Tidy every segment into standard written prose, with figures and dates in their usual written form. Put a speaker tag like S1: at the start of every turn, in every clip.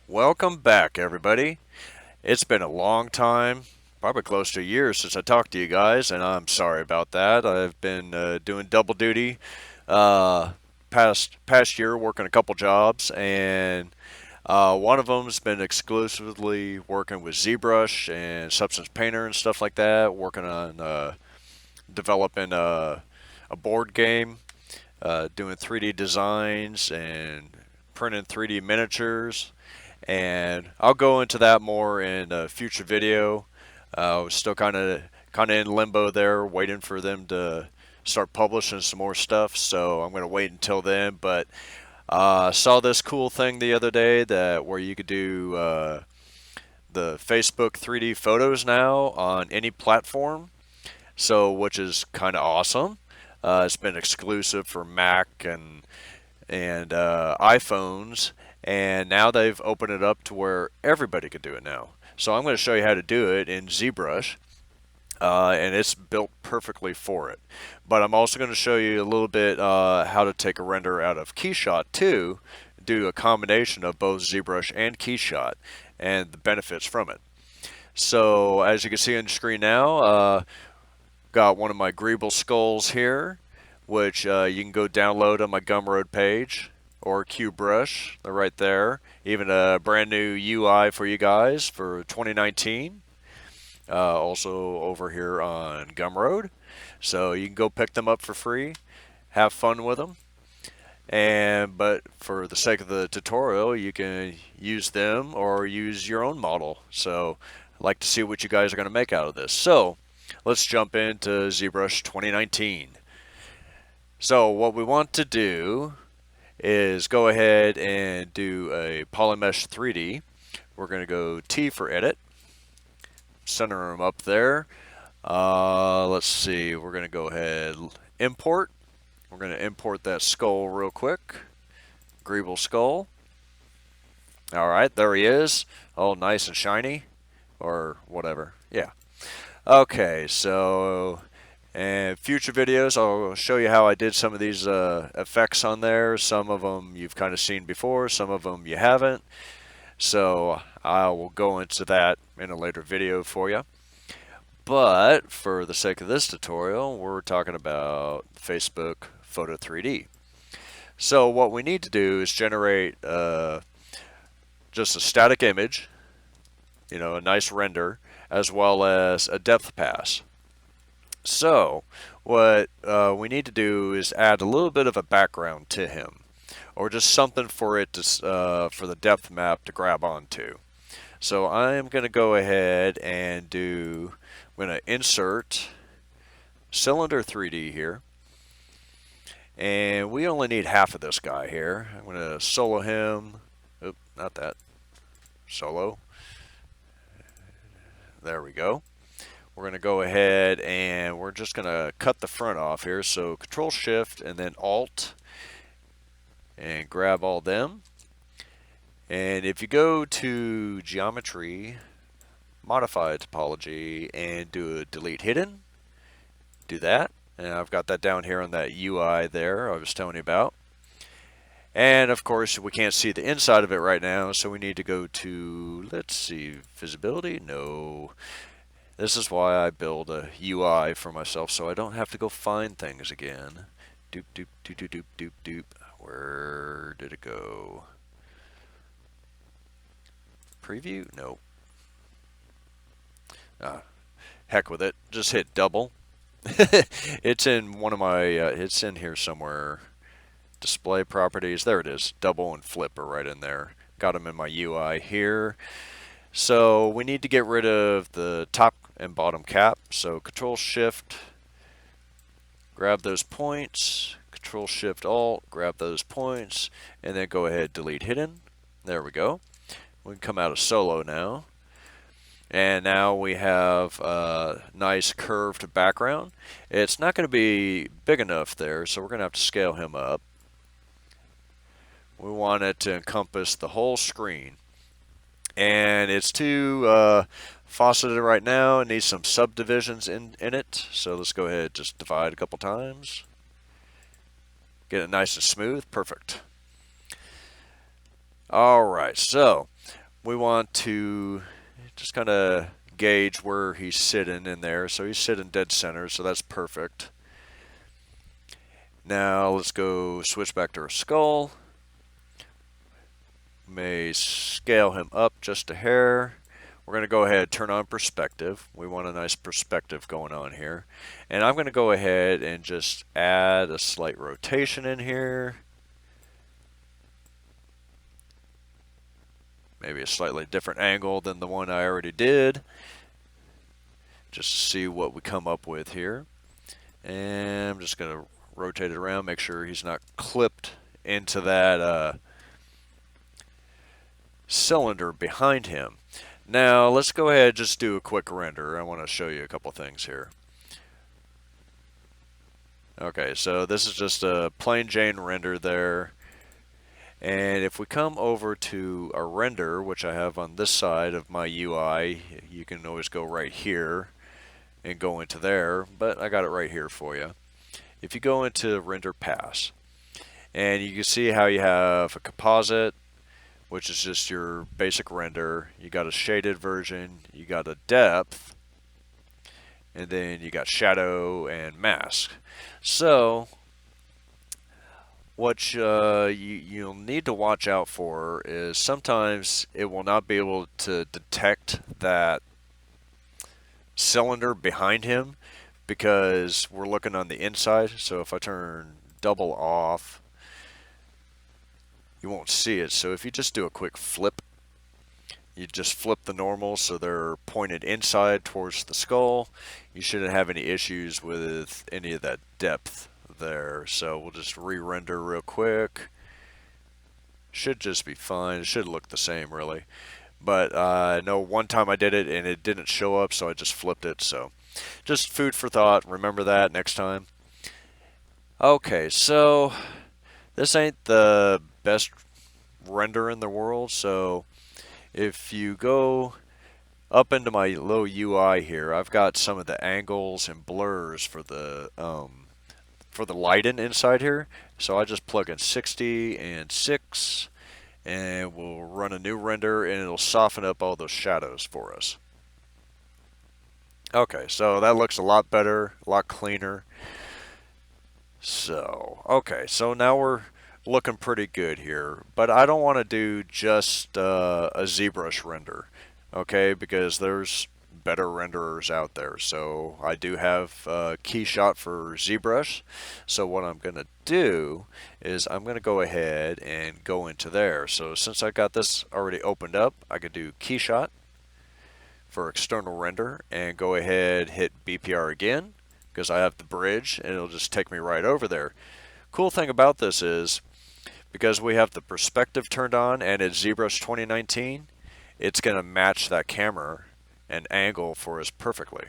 S1: Welcome back, everybody. It's been a long time, probably close to a year since I talked to you guys, and I'm sorry about that. I've been doing double duty uh, past year, working a couple jobs, and one of them's been exclusively working with ZBrush and Substance Painter and stuff like that, working on developing a board game, doing 3D designs and printing 3D miniatures, and I'll go into that more in a future video. I was still kind of in limbo there, waiting for them to start publishing some more stuff. So I'm going to wait until then. But I saw this cool thing the other day that where you could do the Facebook 3D photos now on any platform. So which is kind of awesome. It's been exclusive for Mac and iPhones, and now they've opened it up to where everybody can do it now. So I'm going to show you how to do it in ZBrush, and it's built perfectly for it. But I'm also going to show you a little bit how to take a render out of Keyshot too, do a combination of both ZBrush and Keyshot, and the benefits from it. So as you can see on the screen now, got one of my Greeble skulls here, which you can go download on my Gumroad page, or ZBrush. They're right there. Even a brand new UI for you guys for 2019. Also over here on Gumroad. So you can go pick them up for free. Have fun with them. But for the sake of the tutorial, you can use them or use your own model. So I'd like to see what you guys are going to make out of this. So let's jump into ZBrush 2019. So what we want to do is go ahead and do a Polymesh 3D. We're going to go T for edit, center them up there. Let's see, we're going to go ahead import. We're going to import that skull real quick. Greeble skull. Alright, there he is. All nice and shiny, or whatever. Yeah. Okay, so and future videos, I'll show you how I did some of these effects on there. Some of them you've kind of seen before, some of them you haven't. So I will go into that in a later video for you. But for the sake of this tutorial, we're talking about Facebook Photo 3D. So what we need to do is generate just a static image, a nice render, as well as a depth pass. So what we need to do is add a little bit of a background to him, or just something for it to for the depth map to grab onto. So I am going to go ahead and I'm going to insert cylinder 3D here, and we only need half of this guy here. I'm going to solo him. Oop, not that. Solo. There we go. We're going to go ahead and we're just going to cut the front off here. So Control Shift and then Alt and grab all them. And if you go to Geometry, Modify Topology, and do a Delete Hidden, do that. And I've got that down here on that UI there I was telling you about. And of course we can't see the inside of it right now, so we need to go to, let's see, visibility? No. This is why I build a UI for myself, so I don't have to go find things again. Doop, doop, doop, doop, doop, doop, doop. Where did it go? Preview? Nope. Heck with it. Just hit double. It's in one of my, it's in here somewhere. Display properties. There it is. Double and flip are right in there. Got them in my UI here. So we need to get rid of the top and bottom cap. So Control Shift, grab those points, Control Shift Alt, grab those points, and then go ahead delete hidden. There we go. We can come out of solo now. And now we have a nice curved background. It's not going to be big enough there, so we're going to have to scale him up. We want it to encompass the whole screen. And it's too faceted right now. It needs some subdivisions in it. So let's go ahead and just divide a couple times. Get it nice and smooth. Perfect. Alright, so we want to just kind of gauge where he's sitting in there. So he's sitting dead center, so that's perfect. Now let's go switch back to our skull. May scale him up just a hair. We're going to go ahead and turn on perspective. We want a nice perspective going on here. And I'm going to go ahead and just add a slight rotation in here. Maybe a slightly different angle than the one I already did. Just to see what we come up with here. And I'm just going to rotate it around, make sure he's not clipped into that cylinder behind him. Now let's go ahead and just do a quick render. I want to show you a couple things here. Okay, so this is just a plain Jane render there. And if we come over to a render, which I have on this side of my UI, you can always go right here and go into there, but I got it right here for you. If you go into render pass, and you can see how you have a composite, which is just your basic render. You got a shaded version, you got a depth, and then you got shadow and mask. So what you'll need to watch out for is sometimes it will not be able to detect that cylinder behind him because we're looking on the inside. So if I turn double off, you won't see it. So if you just do a quick flip, you just flip the normal so they're pointed inside towards the skull, you shouldn't have any issues with any of that depth there. So we'll just re-render real quick. Should just be fine. It should look the same really. But I know one time I did it and it didn't show up, so I just flipped it. So just food for thought. Remember that next time. Okay, so this ain't the best render in the world, so if you go up into my little UI here, I've got some of the angles and blurs for the lighting inside here. So I just plug in 60 and 6, and we'll run a new render, and it'll soften up all those shadows for us. Okay, so that looks a lot better, a lot cleaner. So, okay, so now we're looking pretty good here, but I don't want to do just a ZBrush render, okay, because there's better renderers out there. So I do have Keyshot for ZBrush. So what I'm going to do is I'm going to go ahead and go into there. So since I got this already opened up, I could do Keyshot for external render and go ahead, hit BPR again, because I have the bridge and it'll just take me right over there. Cool thing about this is because we have the perspective turned on and it's ZBrush 2019, it's going to match that camera and angle for us perfectly.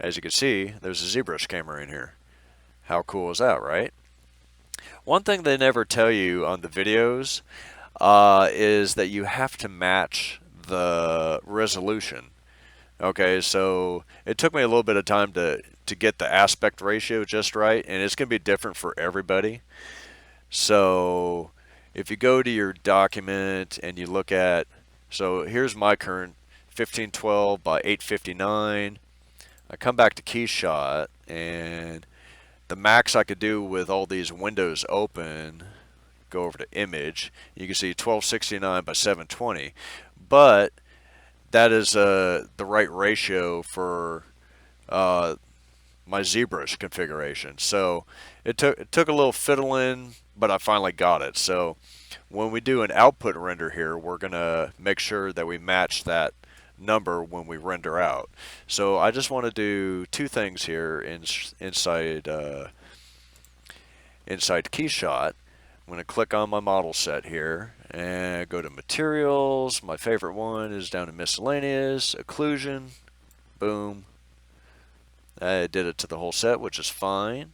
S1: As you can see, there's a ZBrush camera in here. How cool is that, right? One thing they never tell you on the videos is that you have to match the resolution. Okay, so it took me a little bit of time to get the aspect ratio just right, and it's going to be different for everybody. So if you go to your document and you look at, so here's my current 1512 by 859. I come back to Keyshot, and the max I could do with all these windows open, go over to image, you can see 1269 by 720. But that is the right ratio for my ZBrush configuration. So it took a little fiddling, but I finally got it. So when we do an output render here, we're gonna make sure that we match that number when we render out. So I just want to do two things here inside Keyshot. I'm going to click on my model set here and go to materials. My favorite one is down in miscellaneous, occlusion, boom. I did it to the whole set, which is fine.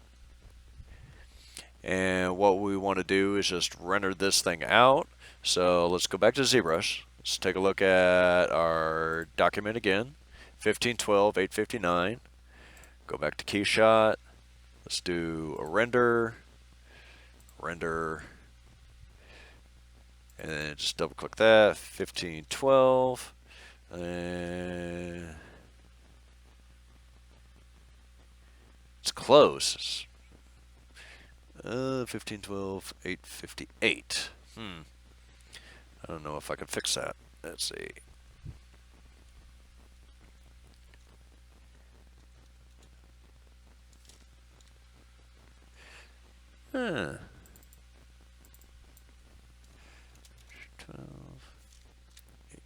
S1: And what we want to do is just render this thing out. So let's go back to ZBrush. Let's take a look at our document again, 1512, 859. Go back to Keyshot. Let's do a render. And then just double click that, 1512. And it's close. 1512, 858. I don't know if I can fix that. Let's see. Huh. 12. 8.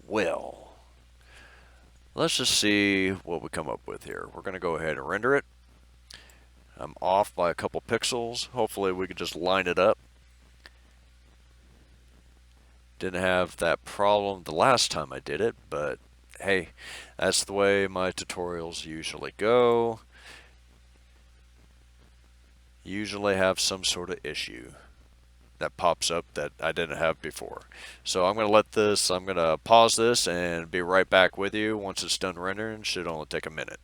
S1: Well, let's just see what we come up with here. We're going to go ahead and render it. I'm off by a couple pixels. Hopefully we can just line it up. Didn't have that problem the last time I did it, but hey, that's the way my tutorials usually go. Usually have some sort of issue that pops up that I didn't have before. So I'm going to pause this and be right back with you once it's done rendering. Should only take a minute.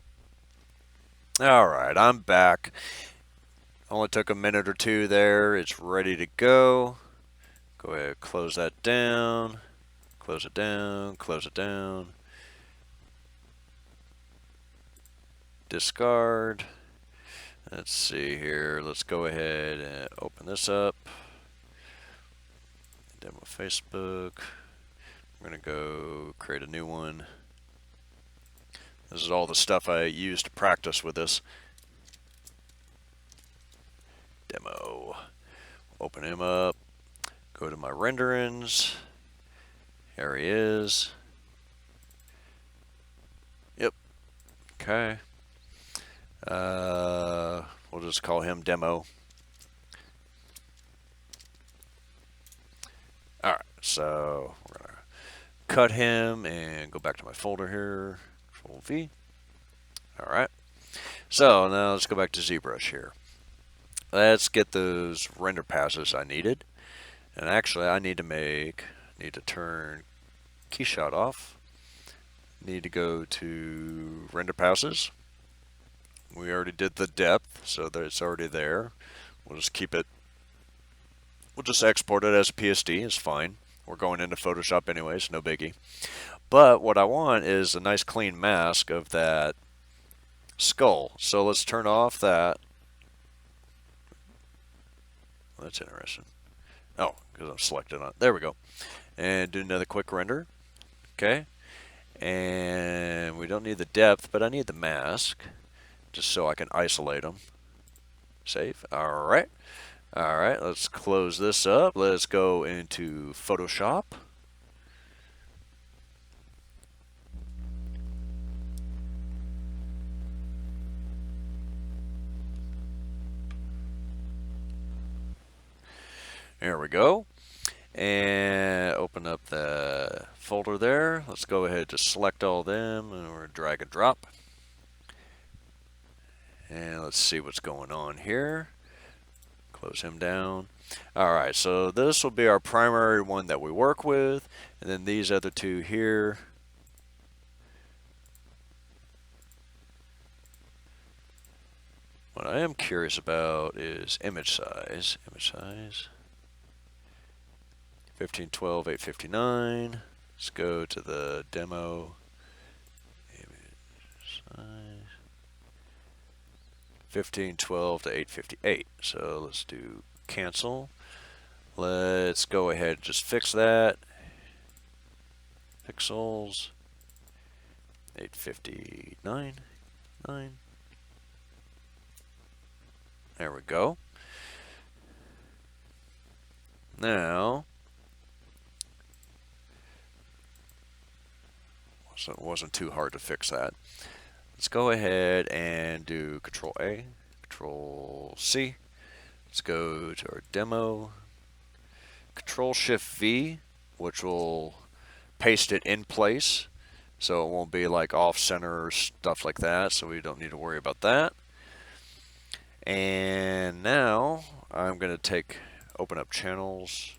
S1: Alright, I'm back. Only took a minute or two there. It's ready to go. Go ahead, close that down. Close it down, close it down. Discard. Let's see here. Let's go ahead and open this up. Demo Facebook. I'm going to go create a new one. This is all the stuff I used to practice with this. Demo. Open him up. Go to my renderings. There he is. Yep. Okay. We'll just call him Demo. Alright, so we're going to cut him and go back to my folder here. Control V. Alright. So now let's go back to ZBrush here. Let's get those render passes I needed. And actually I need to turn Keyshot off. Need to go to render passes. We already did the depth, so that it's already there. We'll just keep it. We'll just export it as a PSD. It's fine. We're going into Photoshop anyways, no biggie. But what I want is a nice clean mask of that skull. So let's turn off that. Well, that's interesting. Oh, because I'm selected on it. There we go. And do another quick render. Okay. And we don't need the depth, but I need the mask. Just so I can isolate them. Save. Alright. Alright, let's close this up. Let's go into Photoshop. There we go. And open up the folder there. Let's go ahead and just select all of them and we're drag and drop. And let's see what's going on here. Close him down. Alright, so this will be our primary one that we work with. And then these other two here. What I am curious about is image size. Image size. 1512, 859. Let's go to the demo. Image size. 1512 to 858. So let's do cancel. Let's go ahead and just fix that. Pixels. 859. 9. There we go. Now, so it wasn't too hard to fix that. Let's go ahead and do Control A, Control C. Let's go to our demo. Control Shift V, which will paste it in place, so it won't be like off center or stuff like that. So we don't need to worry about that. And now I'm going to open up channels.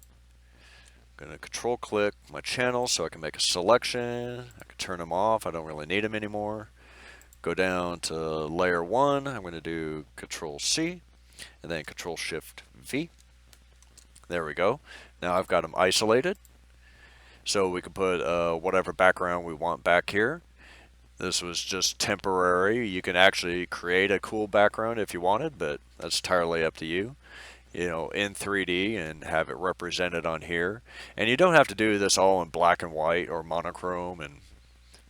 S1: I'm going to control click my channels so I can make a selection. I can turn them off. I don't really need them anymore. Go down to layer 1. I'm going to do Control C and then Control Shift V. There we go. Now I've got them isolated. So we can put whatever background we want back here. This was just temporary. You can actually create a cool background if you wanted, but that's entirely up to you. You know, in 3D and have it represented on here. And you don't have to do this all in black and white or monochrome and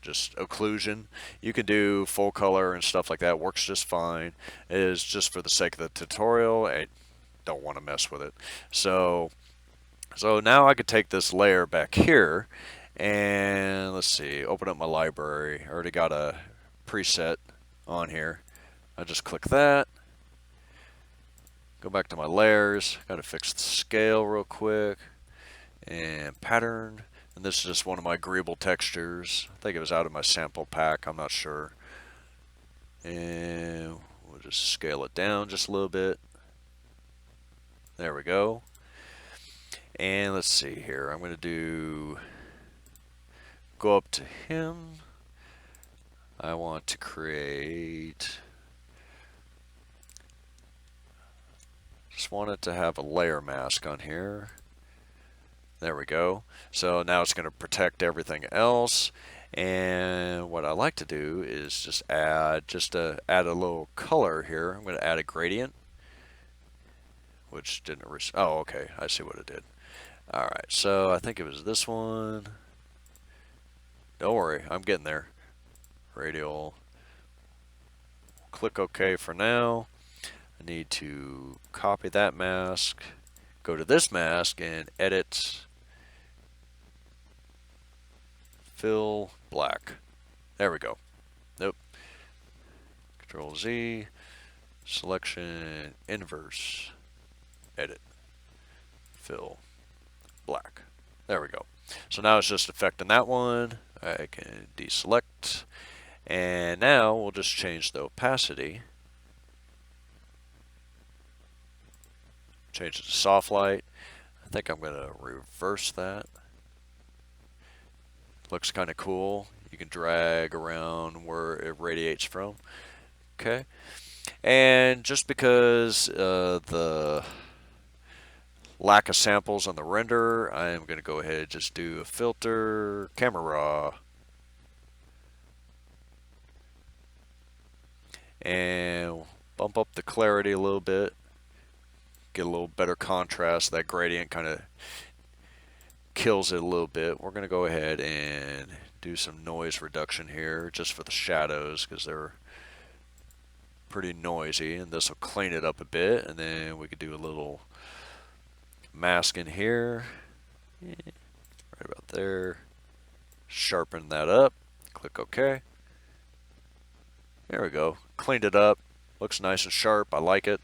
S1: just occlusion. You can do full color and stuff like that. Works just fine. It is just for the sake of the tutorial. I don't want to mess with it. So now I could take this layer back here and let's see, open up my library. I already got a preset on here. I just click that. Go back to my layers. Got to fix the scale real quick. And pattern. And this is just one of my agreeable textures. I think it was out of my sample pack. I'm not sure. And we'll just scale it down just a little bit. There we go. And let's see here. I'm going to go up to him. I want to create, just want it to have a layer mask on here. There we go. So now it's going to protect everything else. And what I like to do is just add a little color here. I'm going to add a gradient, which didn't. Oh, okay. I see what it did. All right. So I think it was this one. Don't worry, I'm getting there. Radial. Click OK for now. I need to copy that mask. Go to this mask and edit. Fill black. There we go. Nope. Control Z. Selection inverse. Edit. Fill black. There we go. So now it's just affecting that one. I can deselect. And now we'll just change the opacity. Change it to soft light. I think I'm going to reverse that. Looks kind of cool. You can drag around where it radiates from. Okay. And just because the lack of samples on the render, I am going to go ahead and just do a filter, camera raw. And bump up the clarity a little bit. Get a little better contrast. That gradient kind of kills it a little bit. We're going to go ahead and do some noise reduction here just for the shadows because they're pretty noisy, and this will clean it up a bit. And then we could do a little mask in here, right about there. Sharpen that up. Click OK. There we go. Cleaned it up. Looks nice and sharp. I like it.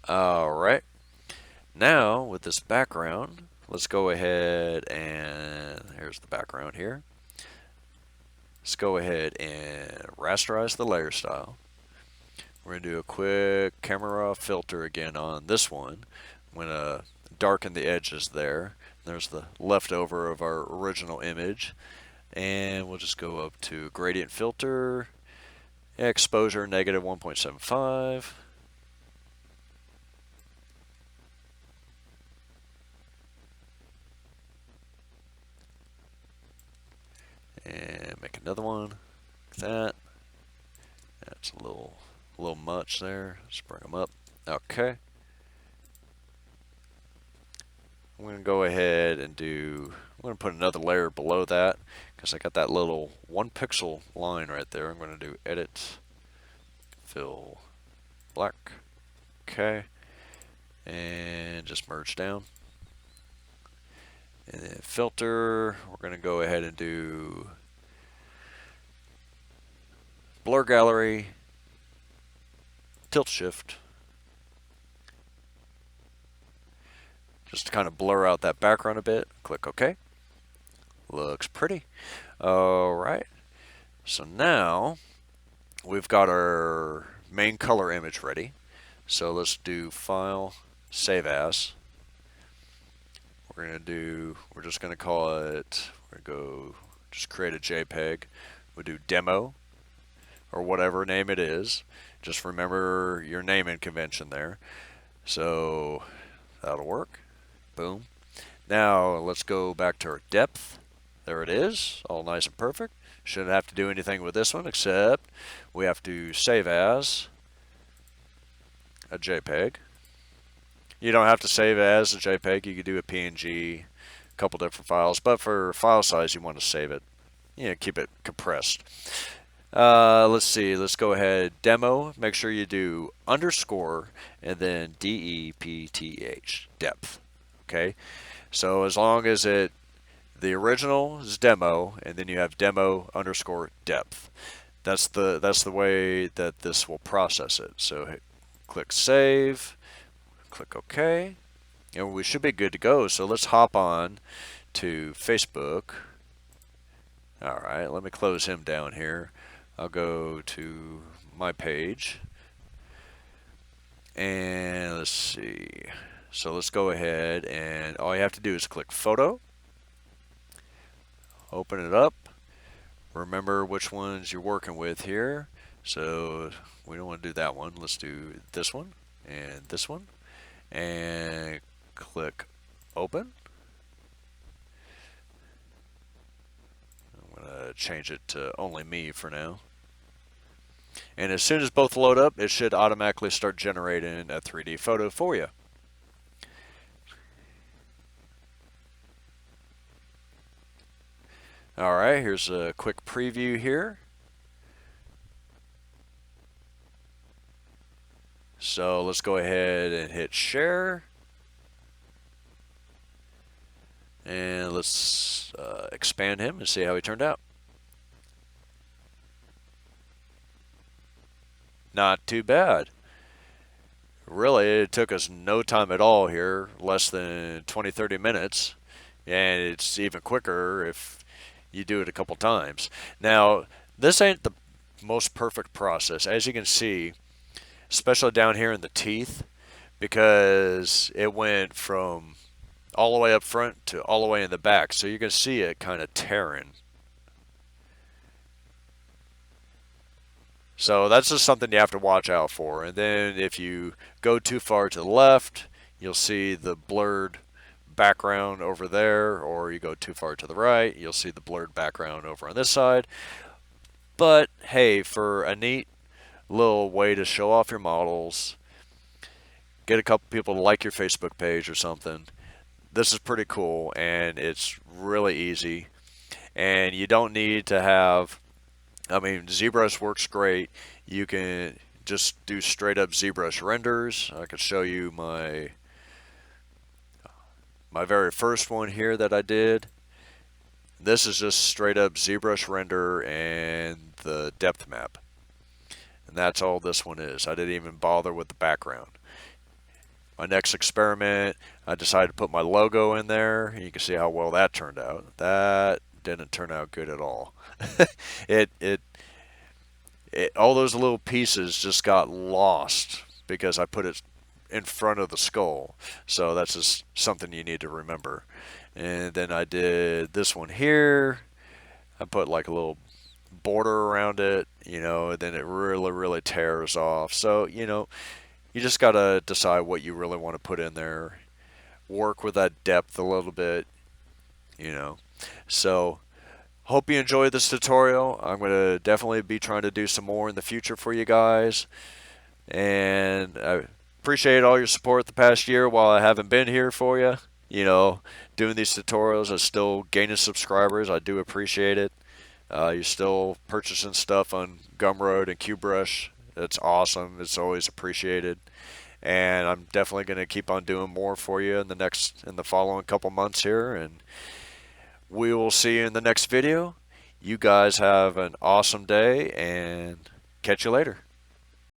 S1: Alright. Now, with this background, let's go ahead and here's the background here. Let's go ahead and rasterize the layer style. We're going to do a quick camera filter again on this one. I'm going to darken the edges there. There's the leftover of our original image. And we'll just go up to gradient filter. Exposure negative 1.75. And make another one like that. That's a little much there. Let's bring them up. Okay. I'm going to go ahead and I'm going to put another layer below that because I got that little 1 pixel line right there. I'm going to do edit, fill black. Okay. And just merge down. And then filter, we're going to go ahead and do blur gallery, tilt shift, just to kind of blur out that background a bit. Click OK. Looks pretty. Alright, so now we've got our main color image ready. So let's do File, Save As. We're just going to call it, just create a JPEG. We'll do Demo. or whatever name it is. Just remember your naming convention there. So that'll work. Boom. Now let's go back to our depth. There it is, all nice and perfect. Shouldn't have to do anything with this one except we have to save as a JPEG. You don't have to save as a JPEG. You could do a PNG, a couple different files, but for file size you want to save it. Keep it compressed. Let's see, let's go ahead, demo, make sure you do underscore and then DEPTH, depth. Okay, so as long as the original is demo and then you have demo underscore depth, that's the way that this will process it. So click save, click OK, and we should be good to go. So let's hop on to Facebook. Alright, let me close him down here. I'll go to my page and let's see. So let's go ahead and all you have to do is click photo, open it up, remember which ones you're working with here. So we don't want to do that one. Let's do this one and this one and click open. I'm going to change it to only me for now. And as soon as both load up, it should automatically start generating a 3D photo for you. Alright, here's a quick preview here. So let's go ahead and hit share. And let's expand him and see how he turned out. Not too bad. Really, it took us no time at all here, less than 20-30 minutes, and it's even quicker if you do it a couple times. Now, this ain't the most perfect process, as you can see, especially down here in the teeth, because it went from all the way up front to all the way in the back, so you can see it kind of tearing. So that's just something you have to watch out for. And then if you go too far to the left, you'll see the blurred background over there, or you go too far to the right, you'll see the blurred background over on this side. But hey, for a neat little way to show off your models, get a couple people to like your Facebook page or something, this is pretty cool, and it's really easy. And you don't need to have, I mean, ZBrush works great. You can just do straight up ZBrush renders. I could show you my very first one here that I did. This is just straight up ZBrush render and the depth map. And that's all this one is. I didn't even bother with the background. My next experiment, I decided to put my logo in there. And you can see how well that turned out. That didn't turn out good at all. All those little pieces just got lost because I put it in front of the skull. So that's just something you need to remember. And then I did this one here. I put like a little border around it, and then it really tears off. So, you just got to decide what you really want to put in there. Work with that depth a little bit, So, hope you enjoyed this tutorial. I'm going to definitely be trying to do some more in the future for you guys. And I appreciate all your support the past year while I haven't been here for you. Doing these tutorials, I'm still gaining subscribers. I do appreciate it. You're still purchasing stuff on Gumroad and ZBrush. That's awesome. It's always appreciated. And I'm definitely going to keep on doing more for you in the following couple months here. And we will see you in the next video. You guys have an awesome day and catch you later.